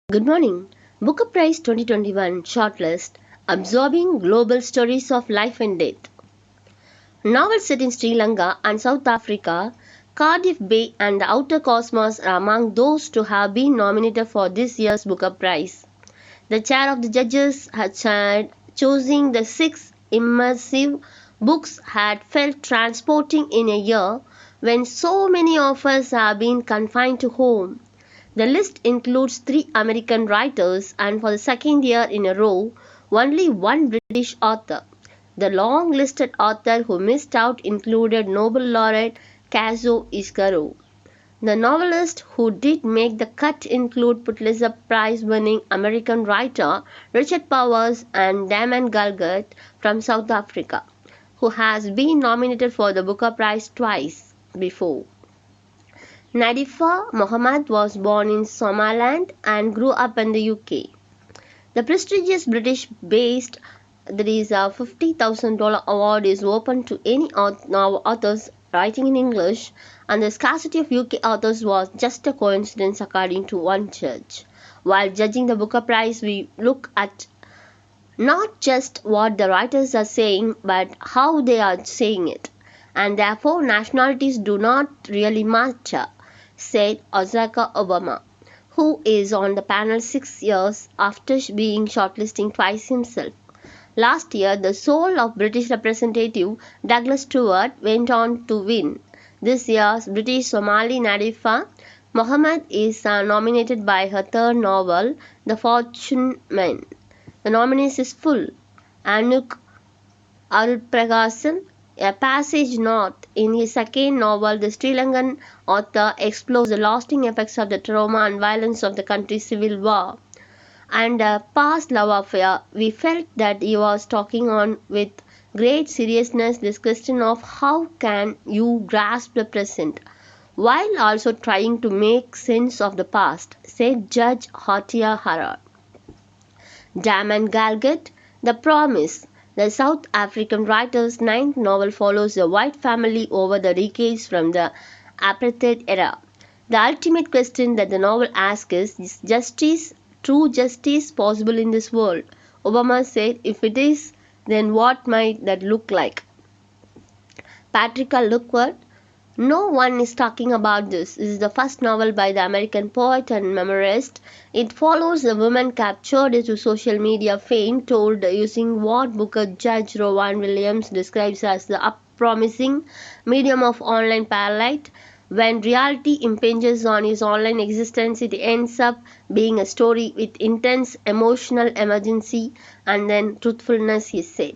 Good morning. Booker Prize 2021 shortlist Absorbing Global Stories of Life and Death. Novels set in Sri Lanka and South Africa, Cardiff Bay and the Outer Cosmos are among those to have been nominated for this year's Booker Prize. The chair of the judges had said choosing the six immersive books had felt transporting in a year when so many of us have been confined to home. The list includes three American writers and for the second year in a row, only one British author. The long listed author who missed out included Nobel laureate Kazuo Ishiguro. The novelists who did make the cut include Pulitzer Prize winning American writer Richard Powers and Damon Galgut from South Africa, who has been nominated for the Booker Prize twice before. Nadifa Mohammed was born in Somaliland and grew up in the UK. The prestigious British-based $50,000 award is open to any authors writing in English, and the scarcity of UK authors was just a coincidence according to one judge. While judging the Booker Prize, we look at not just what the writers are saying, but how they are saying it, and therefore nationalities do not really matter, said Barack Obama, who is on the panel 6 years after being shortlisted twice himself. Last year, the soul of British Representative Douglas Stewart went on to win. This year's British Somali Nadifa Mohammed is nominated by her third novel, The Fortune Man. The nominees is full. Anuk Aruprakasan, A Passage North. In his second novel, the Sri Lankan author explores the lasting effects of the trauma and violence of the country's civil war and a past love affair. We felt that he was talking on with great seriousness this question of how can you grasp the present while also trying to make sense of the past, said Judge Hatia Harad. Damon Galgut, The Promise. The South African writer's ninth novel follows a white family over the decades from the apartheid era. The ultimate question that the novel asks is justice, true justice possible in this world? Obama said, if it is, then what might that look like? Patricia Luckwood, no one is talking about this. This is the first novel by the American poet and memoirist. It follows a woman captured into social media fame told using what Booker Judge Rowan Williams describes as the unpromising medium of online parallel. When reality impinges on his online existence, it ends up being a story with intense emotional emergency and then truthfulness, he said.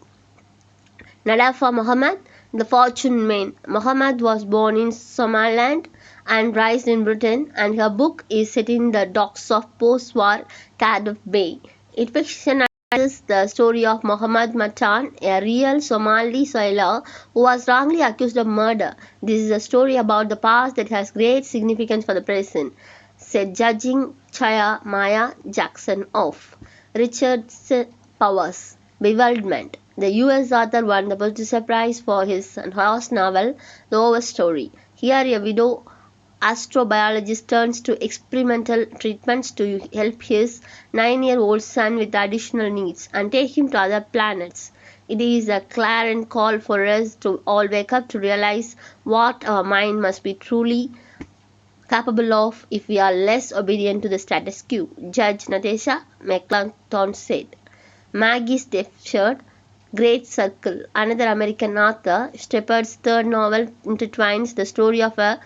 Nadifa Mohammed, The Fortune Man. Mohammed was born in Somaliland and raised in Britain, and her book is set in the docks of post-war Cardiff Bay. It fictionalizes the story of Mohammed Matan, a real Somali sailor who was wrongly accused of murder. This is a story about the past that has great significance for the present, said judging Chaya Maya Jackson of Richard Powers. Bewilderment. The US author won the Pulitzer Prize for his last novel, The Overstory. Here, a widow astrobiologist turns to experimental treatments to help his 9-year-old son with additional needs and take him to other planets. It is a clarion call for us to all wake up to realize what our mind must be truly capable of if we are less obedient to the status quo, Judge Natasha McClellan said. Maggie Stepford, Great Circle, another American author, Shepard's third novel intertwines the story of a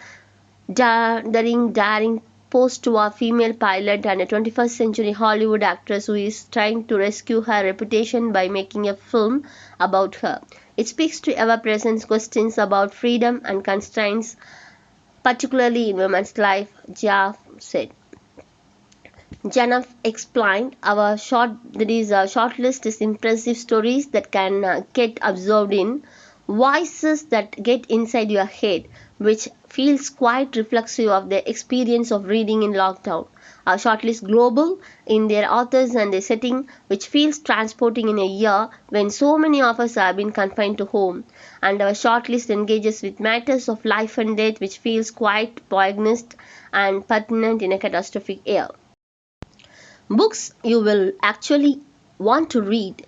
daring post-war female pilot and a 21st century Hollywood actress who is trying to rescue her reputation by making a film about her. It speaks to ever-present questions about freedom and constraints, particularly in women's life, Jaff said. Janaf explained, our shortlist is impressive stories that can get absorbed in, voices that get inside your head, which feels quite reflexive of the experience of reading in lockdown. Our shortlist global in their authors and their setting, which feels transporting in a year when so many of us have been confined to home. And our shortlist engages with matters of life and death, which feels quite poignant and pertinent in a catastrophic year. Books you will actually want to read.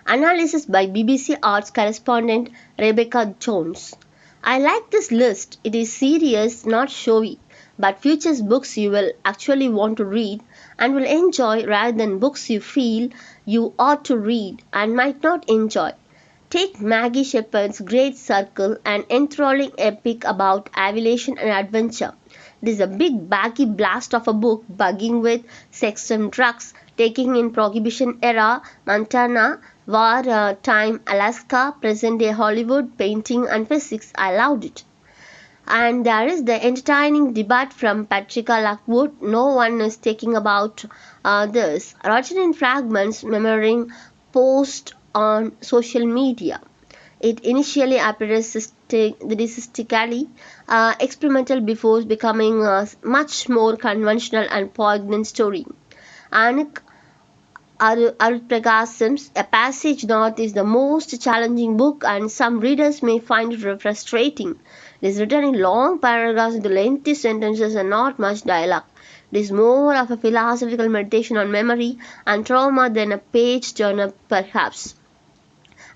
Analysis by BBC Arts correspondent Rebecca Jones. I like this list. It is serious, not showy, but features books you will actually want to read and will enjoy rather than books you feel you ought to read and might not enjoy. Take Maggie Shepard's great circle, an enthralling epic about aviation and adventure. It is a big baggy blast of a book bugging with sex and drugs, taking in Prohibition era Montana, war time Alaska, present day Hollywood, painting and physics. I loved it. And there is the entertaining debate from Patricia Lockwood. No one is talking about this. Written in fragments, mirroring post on social media. It initially appeared statistically experimental before becoming a much more conventional and poignant story. Anik Arulpragasm's A Passage North is the most challenging book, and some readers may find it frustrating. It is written in long paragraphs with lengthy sentences and not much dialogue. It is more of a philosophical meditation on memory and trauma than a page turner, perhaps.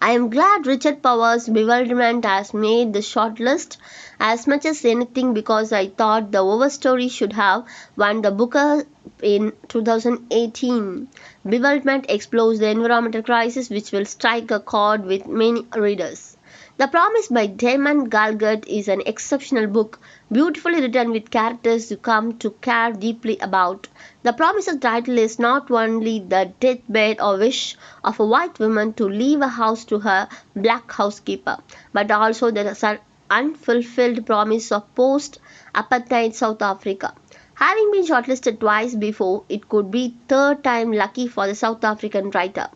I am glad Richard Powers' Bewilderment has made the shortlist as much as anything because I thought the Overstory should have won the Booker in 2018. Bewilderment explores the environmental crisis which will strike a chord with many readers. The Promise by Damon Galgut is an exceptional book, beautifully written with characters you come to care deeply about. The Promise's title is not only the deathbed or wish of a white woman to leave a house to her black housekeeper, but also the unfulfilled promise of post-apartheid South Africa. Having been shortlisted twice before, it could be third time lucky for the South African writer.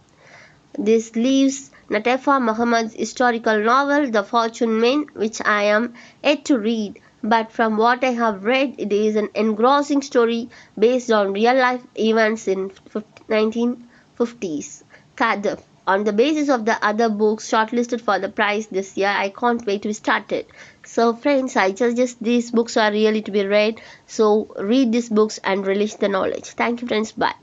This leaves Natefa Mohammad's historical novel The Fortune Men, which I am yet to read, but from what I have read, it is an engrossing story based on real-life events in 1950s. Kadhaf. On the basis of the other books shortlisted for the prize this year, I can't wait to be started. So friends, I suggest these books are really to be read. So read these books and relish the knowledge. Thank you friends. Bye.